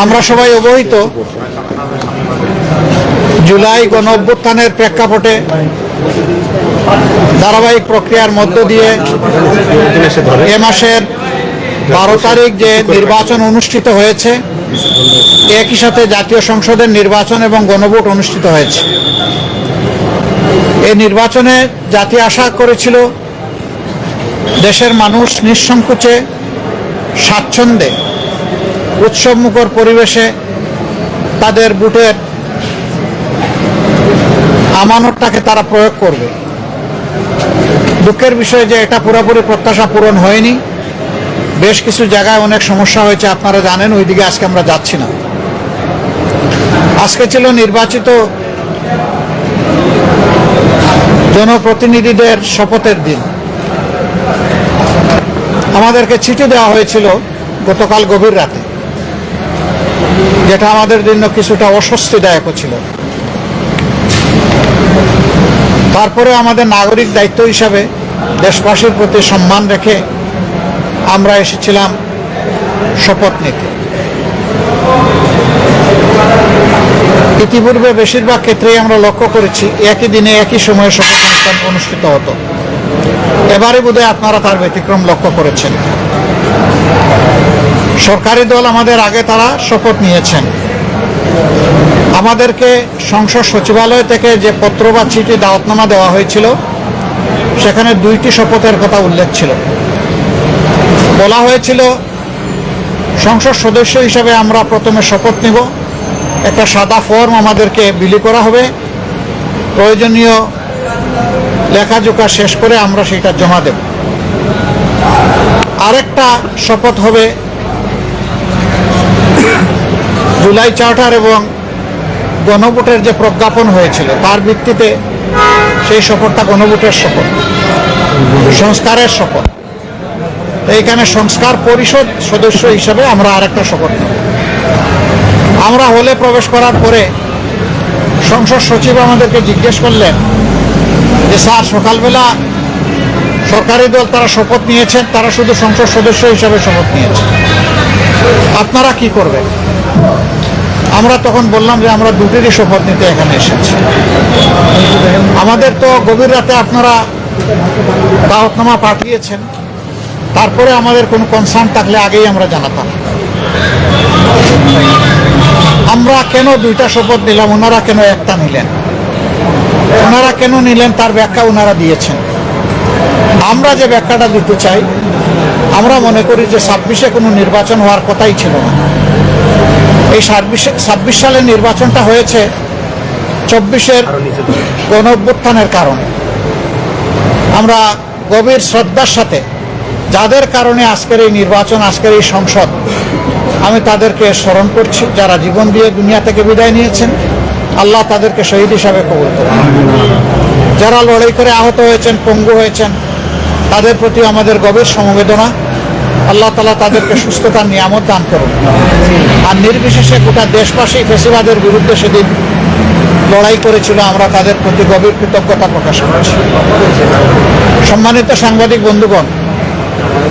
আমরা সবাই অবহিত, জুলাই গণ অভ্যুত্থানের প্রেক্ষাপটে ধারাবাহিক প্রক্রিয়ার মধ্য দিয়ে এ মাসের 12 তারিখ যে নির্বাচন অনুষ্ঠিত হয়েছে, একই সাথে জাতীয় সংসদের নির্বাচন এবং গণভোট অনুষ্ঠিত হয়েছে। এই নির্বাচনে জাতি আশা করেছিল দেশের মানুষ নিঃসংকোচে স্বাচ্ছন্দ্যে উৎসবমুখর পরিবেশে তাদের ভোটের আমানতটাকে তারা প্রয়োগ করবে। দুঃখের বিষয় যে এটা পুরোপুরি প্রত্যাশা পূরণ হয়নি। বেশ কিছু জায়গায় অনেক সমস্যা হয়েছে, আপনারা জানেন, ওইদিকে আজকে আমরা যাচ্ছি না। আজকে ছিল নির্বাচিত জনপ্রতিনিধিদের শপথের দিন। আমাদেরকে চিঠি দেওয়া হয়েছিল গতকাল গভীর রাতে, যেটা আমাদের জন্য কিছুটা অস্বস্তিদায়ক ছিল। তারপরে আমাদের নাগরিক দায়িত্ব হিসাবে দেশবাসীর প্রতি সম্মান রেখে আমরা এসেছিলাম শপথ নিতে। ইতিপূর্বে বেশিরভাগ ক্ষেত্রেই আমরা লক্ষ্য করেছি একই দিনে একই সময়ে শপথ অনুষ্ঠান অনুষ্ঠিত হতো। এবারে বোধহয় আপনারা তার ব্যতিক্রম লক্ষ্য করেছেন। সরকারি দল আমাদের আগে তারা শপথ নিয়েছেন। আমাদেরকে সংসদ সচিবালয় থেকে যে পত্র বা চিঠি দাওয়াতনামা দেওয়া হয়েছিল, সেখানে 2টি শপথের কথা উল্লেখ ছিল। বলা হয়েছিল সংসদ সদস্য হিসাবে আমরা প্রথমে শপথ নিব, একটা সাদা ফর্ম আমাদেরকে বিলি করা হবে, প্রয়োজনীয় লেখাজোখা শেষ করে আমরা সেটা জমা দেব। আরেকটা শপথ হবে জুলাই চার্টার এবং গণভোটের যে প্রজ্ঞাপন হয়েছিল তার ভিত্তিতে সেই শপথটা গণভোটের শপথ, সংস্কারের শপথ। এইখানে সংস্কার পরিষদ সদস্য হিসাবে আমরা আরেকটা শপথ নেব। আমরা হলে প্রবেশ করার পরে সংসদ সচিব আমাদেরকে জিজ্ঞেস করলেন যে স্যার, সকালবেলা সরকারি দল তারা শপথ নিয়েছেন, তারা শুধু সংসদ সদস্য হিসাবে শপথ নিয়েছেন, আপনারা কি করবেন? আমরা তখন বললাম যে আমরা দুটিরই শপথ নিতে এখানে এসেছি। আমাদের তো গভীর রাতে আপনারা দাওয়াতনামা পাঠিয়েছেন, তারপরে আমাদের কোনো কনসার্ন থাকলে আগেই আমরা জানাতাম। আমরা কেন 2টা শপথ নিলাম, ওনারা কেন একটা নিলেন? ওনারা কেন নিলেন তার ব্যাখ্যা ওনারা দিয়েছেন। আমরা যে ব্যাখ্যাটা দিতে চাই, আমরা মনে করি যে 26-এ কোনো নির্বাচন হওয়ার কথাই ছিল না। এই 26 সালের নির্বাচনটা হয়েছে 24-এর গণ অভ্যুত্থানের কারণে। আমরা গভীর শ্রদ্ধার সাথে যাদের কারণে আজকের এই নির্বাচন, আজকের এই সংসদ, আমি তাদেরকে স্মরণ করছি, যারা জীবন দিয়ে দুনিয়া থেকে বিদায় নিয়েছেন। আল্লাহ তাদেরকে শহীদ হিসাবে কবুল করুন। যারা লড়াই করে আহত হয়েছেন, পঙ্গু হয়েছেন, তাদের প্রতি আমাদের গভীর সমবেদনা। আল্লাহ তাআলা তাদেরকে সুস্থতার নিয়ামত দান করুন। আর নির্বিশেষে গোটা দেশবাসী ফ্যাসিবাদের বিরুদ্ধে সেদিন লড়াই করেছিল, আমরা তাদের প্রতি গভীর কৃতজ্ঞতা প্রকাশ করছি। সম্মানিত সাংবাদিক বন্ধুগণ,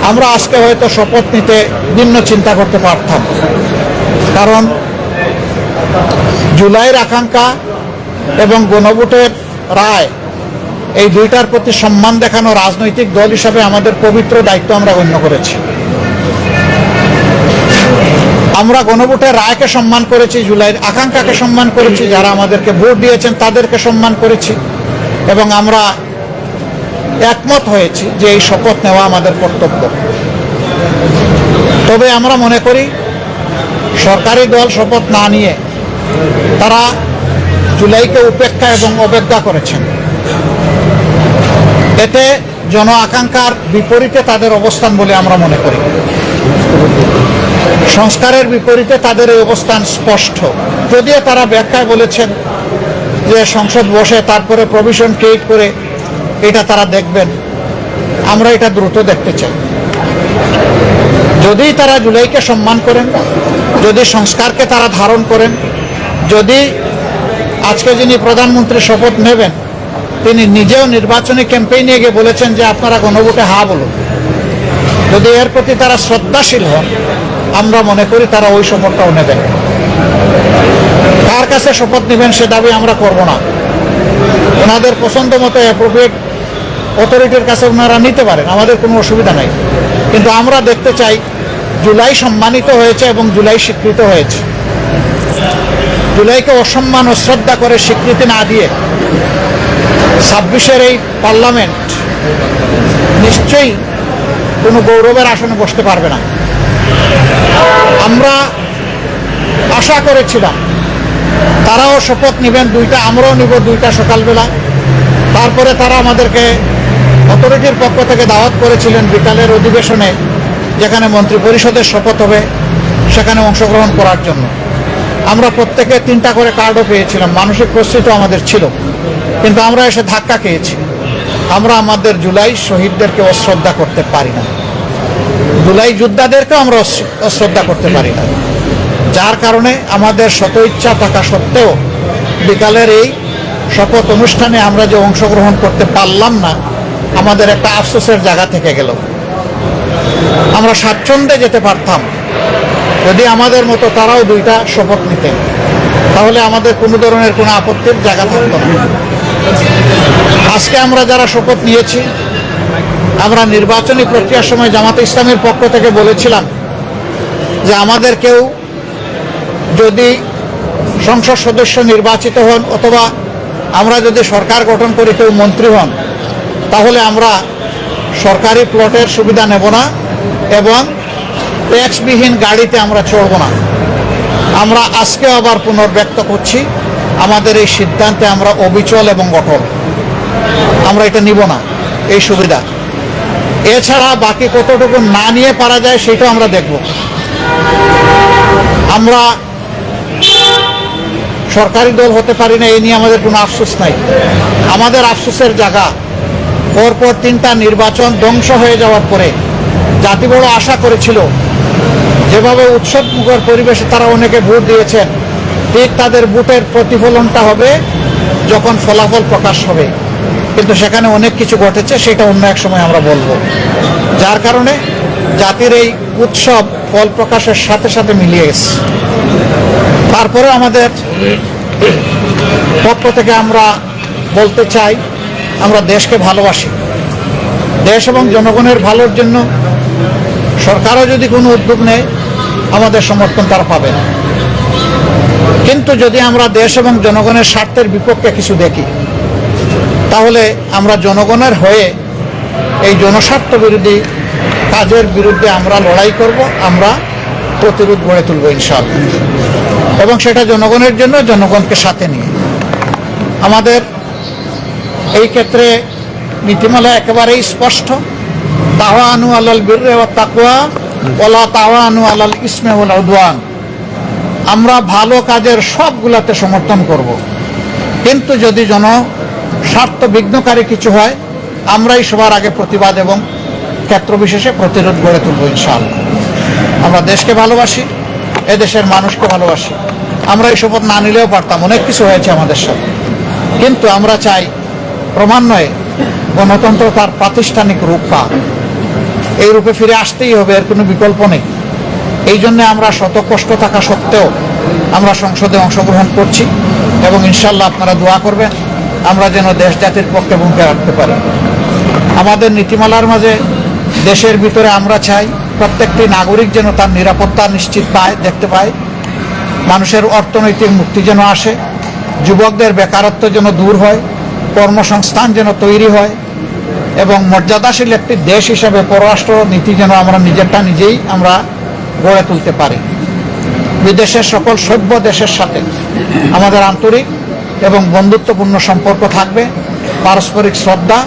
আমরা আজকে হয়তো শপথ নিতে ভিন্ন চিন্তা করতে পারতাম, কারণ জুলাইয়ের আকাঙ্ক্ষা এবং গণভোটের রায়, এই 2টার প্রতি সম্মান দেখানো রাজনৈতিক দল হিসাবে আমাদের পবিত্র দায়িত্ব আমরা গণ্য করেছি। আমরা গণভোটের রায়কে সম্মান করেছি, জুলাইয়ের আকাঙ্ক্ষাকে সম্মান করেছি, যারা আমাদেরকে ভোট দিয়েছেন তাদেরকে সম্মান করেছি, এবং আমরা একমত হয়েছি যে এই শপথ নেওয়া আমাদের কর্তব্য। তবে আমরা মনে করি সরকারি দল শপথ না নিয়ে তারা জুলাইকে উপেক্ষা এবং অবজ্ঞা করেছেন। এতে জন আকাঙ্ক্ষার বিপরীতে তাদের অবস্থান বলে আমরা মনে করি। সংস্কারের বিপরীতে তাদের এই অবস্থান স্পষ্ট। যদিও তারা ব্যাখ্যায় বলেছেন যে সংসদ বসে তারপরে প্রভিশন ক্রিয়েট করে এটা তারা দেখবেন, আমরা এটা দ্রুত দেখতে চাই। যদি তারা জুলাইকে সম্মান করেন, যদি সংস্কারকে তারা ধারণ করেন, যদি আজকে যিনি প্রধানমন্ত্রী শপথ নেবেন তিনি নিজেও নির্বাচনী ক্যাম্পেইনে গিয়ে বলেছেন যে আপনারা গণভোটে হা বলুন, যদি এর প্রতি তারা শ্রদ্ধাশীল হন, আমরা মনে করি তারা ওই শপথটাও নেবেন। কার কাছে শপথ নেবেন সে দাবি আমরা করব না। ওনাদের পছন্দ মতো অ্যাপ্রোপ্রিয়েট অথরিটির কাছে ওনারা নিতে পারেন, আমাদের কোনো অসুবিধা নাই। কিন্তু আমরা দেখতে চাই জুলাই সম্মানিত হয়েছে এবং জুলাই স্বীকৃত হয়েছে। জুলাইকে অসম্মান অশ্রদ্ধা করে স্বীকৃতি না দিয়ে 26-এর এই পার্লামেন্ট নিশ্চয়ই কোনো গৌরবের আসনে বসতে পারবে না। আমরা আশা করেছিলাম তারাও শপথ নেবেন দুইটা, আমরাও নিব দুইটা সকালবেলা। তারপরে তারা আমাদেরকে অথরিটির পক্ষ থেকে দাওয়াত করেছিলেন বিকালের অধিবেশনে, যেখানে মন্ত্রী পরিষদের শপথ হবে, সেখানে অংশগ্রহণ করার জন্য। আমরা প্রত্যেকে 3টা করে কার্ডও পেয়েছিলাম, মানসিক প্রস্তুতি আমাদের ছিল, কিন্তু আমরা এসে ধাক্কা খেয়েছি। আমরা আমাদের জুলাই শহীদদেরকে অশ্রদ্ধা করতে পারি না, জুলাই যোদ্ধাদেরকেও আমরা অশ্রদ্ধা করতে পারি না। যার কারণে আমাদের শত ইচ্ছা থাকা সত্ত্বেও বিকালের এই শপথ অনুষ্ঠানে আমরা যে অংশগ্রহণ করতে পারলাম না, আমাদের একটা আফসোসের জায়গা থেকে গেল। আমরা স্বাচ্ছন্দ্যে যেতে পারতাম যদি আমাদের মতো তারাও 2টা শপথ নিতেন, তাহলে আমাদের কোনো ধরনের কোনো আপত্তির জায়গা থাকতো না। আজকে আমরা যারা শপথ নিয়েছি, আমরা নির্বাচনী প্রক্রিয়ার সময় জামাতে ইসলামের পক্ষ থেকে বলেছিলাম যে আমাদের কেউ যদি সংসদ সদস্য নির্বাচিত হন অথবা আমরা যদি সরকার গঠন করি কেউ মন্ত্রী হন, তাহলে আমরা সরকারি প্লটের সুবিধা নেব না এবং ট্যাক্সবিহীন গাড়িতে আমরা চড়ব না। আমরা আজকে আবার পুনর্ব্যক্ত করছি, আমাদের এই সিদ্ধান্তে আমরা অবিচল এবং অটল। আমরা এটা নিব না এই সুবিধা। এছাড়া বাকি কতটুকু না নিয়ে পারা যায় সেটাও আমরা দেখব। আমরা সরকারি দল হতে পারি না, এই নিয়ে আমাদের কোনো আফসোস নাই। আমাদের আফসোসের জায়গা পরপর 3টা নির্বাচন ধ্বংস হয়ে যাওয়ার পরে জাতি বড় আশা করেছিল, যেভাবে উৎসবমুখর পরিবেশে তারা অনেকে ভোট দিয়েছেন, ঠিক তাদের ভোটের প্রতিফলনটা হবে যখন ফলাফল প্রকাশ হবে। কিন্তু সেখানে অনেক কিছু ঘটেছে, সেটা অন্য এক সময় আমরা বলবো। যার কারণে জাতির এই উৎসব ফল প্রকাশের সাথে সাথে মিলিয়ে গেছে। তারপরে আমাদের পক্ষ থেকে আমরা বলতে চাই, আমরা দেশকে ভালোবাসি। দেশ এবং জনগণের ভালোর জন্য সরকারও যদি কোনো উদ্যোগ নেয়, আমাদের সমর্থন তারা পাবে না। কিন্তু যদি আমরা দেশ এবং জনগণের স্বার্থের বিপক্ষে কিছু দেখি, তাহলে আমরা জনগণের হয়ে এই জনস্বার্থ বিরোধী কাজের বিরুদ্ধে আমরা লড়াই করব, আমরা প্রতিরোধ গড়ে তুলব ইনশাআল্লাহ। এবং সেটা জনগণের জন্য, জনগণকে সাথে নিয়ে। আমাদের এই ক্ষেত্রে নীতিমালা একেবারেই স্পষ্ট, তাওয়ানু আলাল বিররি ওয়াত তাকওয়া ওয়ালা তাওয়ানু আলাল ইসমি ওয়াল উদওয়ান। আমরা ভালো কাজের সবগুলাতে সমর্থন করব, কিন্তু যদি জনস্বার্থ বিঘ্নকারী কিছু হয়, আমরাই সবার আগে প্রতিবাদ এবং ক্ষেত্র বিশেষে প্রতিরোধ গড়ে তুলব ইনশাআল্লাহ। আমরা দেশকে ভালোবাসি, এদেশের মানুষকে ভালোবাসি। আমরা এই শপথ না নিলেও পারতাম, অনেক কিছু হয়েছে আমাদের সাথে, কিন্তু আমরা চাই ক্রমান্বয়ে গণতন্ত্র তার প্রাতিষ্ঠানিক রূপ পাক। এই রূপে ফিরে আসতেই হবে, এর কোনো বিকল্প নেই। এই জন্য আমরা শত কষ্ট থাকা সত্ত্বেও আমরা সংসদে অংশগ্রহণ করছি এবং ইনশাল্লাহ আপনারা দোয়া করবেন আমরা যেন দেশ জাতির পক্ষে ভূমিকা রাখতে পারি। আমাদের নীতিমালার মাঝে দেশের ভিতরে আমরা চাই প্রত্যেকটি নাগরিক যেন তার নিরাপত্তা নিশ্চিত পায়, দেখতে পায়। মানুষের অর্থনৈতিক মুক্তি যেন আসে, যুবকদের বেকারত্ব যেন দূর হয়, কর্মসংস্থান যেন তৈরি হয় এবং মর্যাদাশীল একটি দেশ হিসাবে পররাষ্ট্র নীতি যেন আমরা নিজেরটা নিজেই আমরা গড়ে তুলতে পারি। বিদেশের সকল সভ্য দেশের সাথে আমাদের আন্তরিক এবং বন্ধুত্বপূর্ণ সম্পর্ক থাকবে, পারস্পরিক শ্রদ্ধা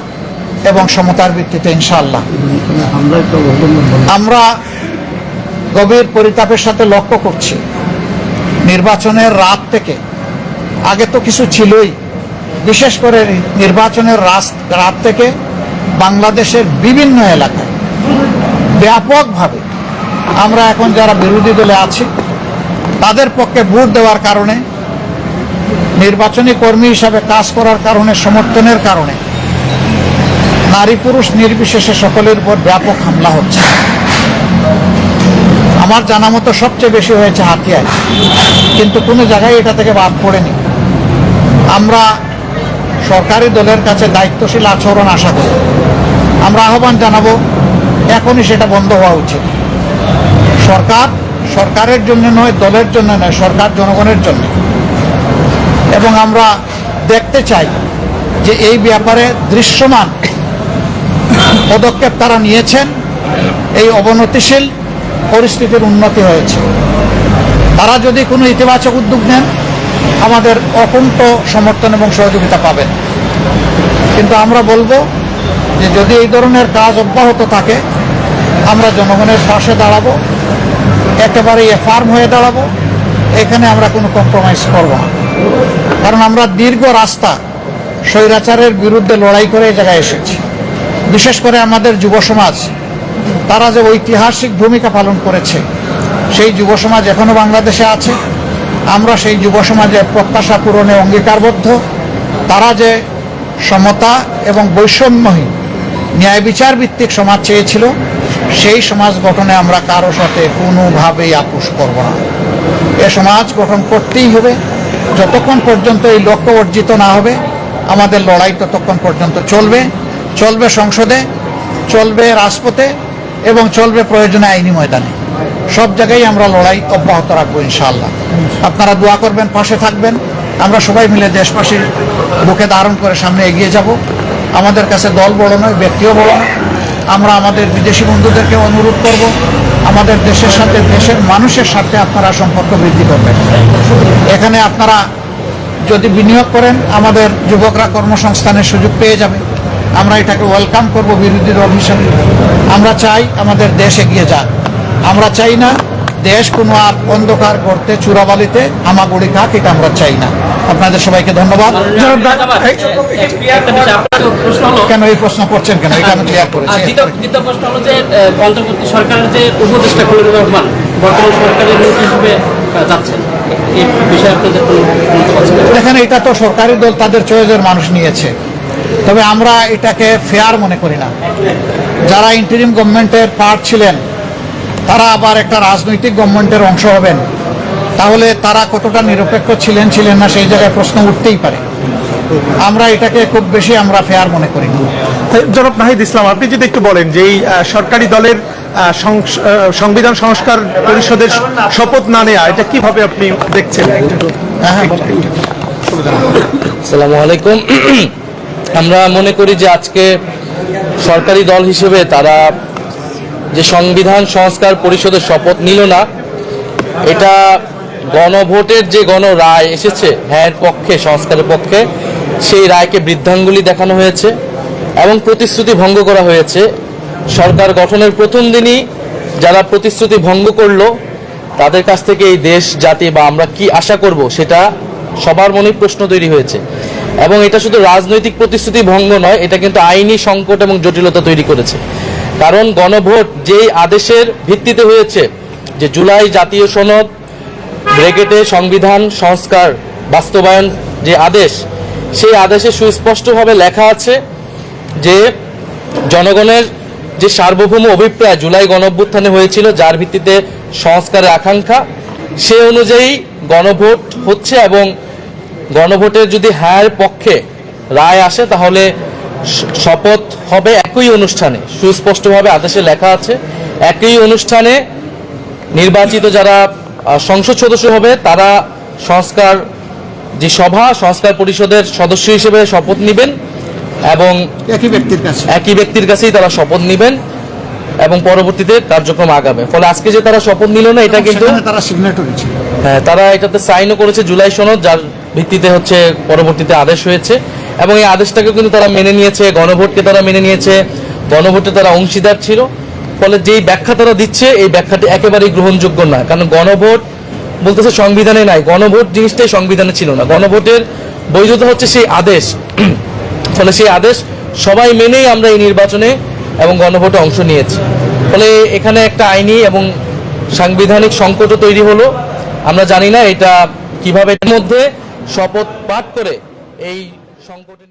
এবং সমতার ভিত্তিতে ইনশাআল্লাহ। আমরা গভীর পরিতাপের সাথে লক্ষ্য করছি, নির্বাচনের রাত থেকে, আগে তো কিছু ছিলই, বিশেষ করে নির্বাচনের রাত থেকে বাংলাদেশের বিভিন্ন এলাকায় ব্যাপকভাবে আমরা এখন যারা বিরোধী দলে আছি তাদের পক্ষে ভোট দেওয়ার কারণে, নির্বাচনী কর্মী হিসাবে কাজ করার কারণে, সমর্থনের কারণে নারী পুরুষ নির্বিশেষে সকলের উপর ব্যাপক হামলা হচ্ছে। আমার জানা মতো সবচেয়ে বেশি হয়েছে হাতিয়ায়, কিন্তু কোনো জায়গায় এটা থেকে বাদ পড়েনি। আমরা সরকারি দলের কাছে দায়িত্বশীল আচরণ আশা করি। আমরা আহ্বান জানাবো এখনই সেটা বন্ধ হওয়া উচিত। সরকারের জন্য নয়, দলের জন্য নয়, সরকার জনগণের জন্য। এবং আমরা দেখতে চাই যে এই ব্যাপারে দৃশ্যমান পদক্ষেপ তারা নিয়েছেন, এই অবনতিশীল পরিস্থিতির উন্নতি হয়েছে। তারা যদি কোনো ইতিবাচক উদ্যোগ নেন, আমাদের অকুণ্ঠ সমর্থন এবং সহযোগিতা পাবেন। কিন্তু আমরা বলবো যে যদি এই ধরনের কাজ অব্যাহত থাকে, আমরা জনগণের পাশে দাঁড়াবো, একেবারে ফার্ম হয়ে দাঁড়াবো। এখানে আমরা কোনো কম্প্রোমাইজ করব না, কারণ আমরা দীর্ঘ রাস্তা স্বৈরাচারের বিরুদ্ধে লড়াই করে এই জায়গায় এসেছি। বিশেষ করে আমাদের যুব সমাজ, তারা যে ঐতিহাসিক ভূমিকা পালন করেছে, সেই যুব সমাজ এখনো বাংলাদেশে আছে। আমরা সেই যুব সমাজের প্রত্যাশা পূরণে অঙ্গীকারবদ্ধ। তারা যে সমতা এবং বৈষম্যহীন ন্যায় বিচার ভিত্তিক সমাজ চেয়েছিল, সেই সমাজ গঠনে আমরা কারো সাথে কোনোভাবেই আপোষ করব না। এ সমাজ গঠন করতেই হবে। যতক্ষণ পর্যন্ত এই লক্ষ্য অর্জিত না হবে, আমাদের লড়াই ততক্ষণ পর্যন্ত চলবে। চলবে সংসদে, চলবে রাজপথে এবং চলবে প্রয়োজনে আইনি ময়দানে। সব জায়গায় আমরা লড়াই অব্যাহত রাখবো ইনশাআল্লাহ। আপনারা দোয়া করবেন, পাশে থাকবেন। আমরা সবাই মিলে দেশবাসীর বুকে ধারণ করে সামনে এগিয়ে যাব। আমাদের কাছে দল বড় নয়, ব্যক্তিও বড় নয়। আমরা আমাদের বিদেশি বন্ধুদেরকে অনুরোধ করব, আমাদের দেশের সাথে, দেশের মানুষের সাথে আপনারা সম্পর্ক বৃদ্ধি করবেন। এখানে আপনারা যদি বিনিয়োগ করেন, আমাদের যুবকরা কর্মসংস্থানের সুযোগ পেয়ে যাবে। আমরা এটাকে ওয়েলকাম করব বিরোধী দল হিসেবে। আমরা চাই আমাদের দেশ এগিয়ে যাক। আমরা চাই না দেশ কোনো আর অন্ধকার করতে, চূড়াবালিতে হামাগুড়ি খাক, এটা আমরা চাই না। আপনাদের সবাইকে ধন্যবাদ। কেন এই প্রশ্ন করছেন কেন? এটা আমি ক্লিয়ার করেছি। দ্বিতীয় প্রশ্ন হলো যে অন্তর্বর্তী সরকারের যে উপদেষ্টা খলিলুর রহমান বর্তমান সরকারের মন্ত্রী হিসেবে যাচ্ছেন, এই বিষয়ে আপনাদের এখানে এটা তো সরকারি দল তাদের চয়েসের মানুষ নিয়েছে, তবে আমরা এটাকে ফেয়ার মনে করি না। যারা ইন্টারিম গভর্নমেন্টের পার্ট ছিলেন, তারা আবার একটা রাজনৈতিক গভর্নমেন্টের অংশ হবেন, তাহলে তারা কতটা নিরপেক্ষ ছিলেন না, সেই জায়গায় প্রশ্ন উঠতেই পারে। আমরা এটাকে খুব বেশি আমরা ফেয়ার মনে করি না। জনাব নাহিদ ইসলাম, আপনি যদি একটু বলেন যে এই সরকারি দলের সংবিধান সংস্কার পরিষদের শপথ না নেওয়া, এটা কিভাবে আপনি দেখছেন? আসসালামু আলাইকুম। আমরা মনে করি যে আজকে সরকারি দল হিসেবে তারা যে সংবিধান সংস্কার পরিষদের শপথ নিল না, এটা গণভোটের যে গণরায় এসেছে হ্যাঁ পক্ষে, সংস্কারের পক্ষে, সেই রায়কে বৃদ্ধাঙ্গুলি দেখানো হয়েছে এবং প্রতিশ্রুতি ভঙ্গ করা হয়েছে। সরকার গঠনের প্রথম দিনই যারা প্রতিশ্রুতি ভঙ্গ করলো, তাদের কাছ থেকে এই দেশ জাতি বা আমরা কি আশা করব, সেটা সবার মনে প্রশ্ন তৈরি হয়েছে। এবং এটা শুধু রাজনৈতিক প্রতিশ্রুতি ভঙ্গ নয়, এটা কিন্তু আইনি সংকট এবং জটিলতা তৈরি করেছে। কারণ গণভোট যেই আদেশের ভিত্তিতে হয়েছে, যে জুলাই জাতীয় সনদ ব্র্যাকেটে সংবিধান সংস্কার বাস্তবায়ন যে আদেশ, সেই আদেশে সুস্পষ্টভাবে লেখা আছে যে জনগণের যে সার্বভৌম অভিপ্রায় জুলাই গণঅভ্যুত্থানে হয়েছিল, যার ভিত্তিতে সংস্কারের আকাঙ্ক্ষা, সে অনুযায়ী গণভোট হচ্ছে। এবং গণভোটের যদি হ্যাঁ পক্ষে রায় আসে, তাহলে শপথ হবে একই অনুষ্ঠানে। সুস্পষ্টভাবে আদেশে লেখা আছে, একই অনুষ্ঠানে নির্বাচিত যারা সংসদ সদস্য হবে, তারা সংস্কার যে সভা, সংস্কার পরিষদের সদস্য হিসেবে শপথ নেবেন এবং একই ব্যক্তির কাছেই তারা শপথ নেবেন এবং পরবর্তীতে কার্যক্রম আগাবে। ফলে আজকে যে তারা শপথ নিল না, এটা কিন্তু তারা সিগনেটরি ছিল, হ্যাঁ, তারা এটাতে সাইনও করেছে জুলাই সনদ, যার ভিত্তিতে হচ্ছে পরবর্তীতে আদেশ হয়েছে। এবং এই আদেশটাকে কিন্তু তারা মেনে নিয়েছে, গণভোটকে তারা মেনে নিয়েছে, গণভোটে তারা অংশীদার ছিল। ফলে যেই ব্যাখ্যা তারা দিচ্ছে, এই ব্যাখ্যাটি একেবারেই গ্রহণযোগ্য নয়। কারণ গণভোট বলতেছে সংবিধানে নাই, গণভোট জিনিসটাই সংবিধানে ছিল না। গণভোটের বৈধতা হচ্ছে সেই আদেশ। ফলে সেই আদেশ সবাই মেনেই আমরা এই নির্বাচনে এবং গণভোটে অংশ নিয়েছি। ফলে এখানে একটা আইনি এবং সাংবিধানিক সংকটও তৈরি হলো। আমরা জানি না এটা কিভাবে মধ্যে শপথ পাঠ করে এই সংকটে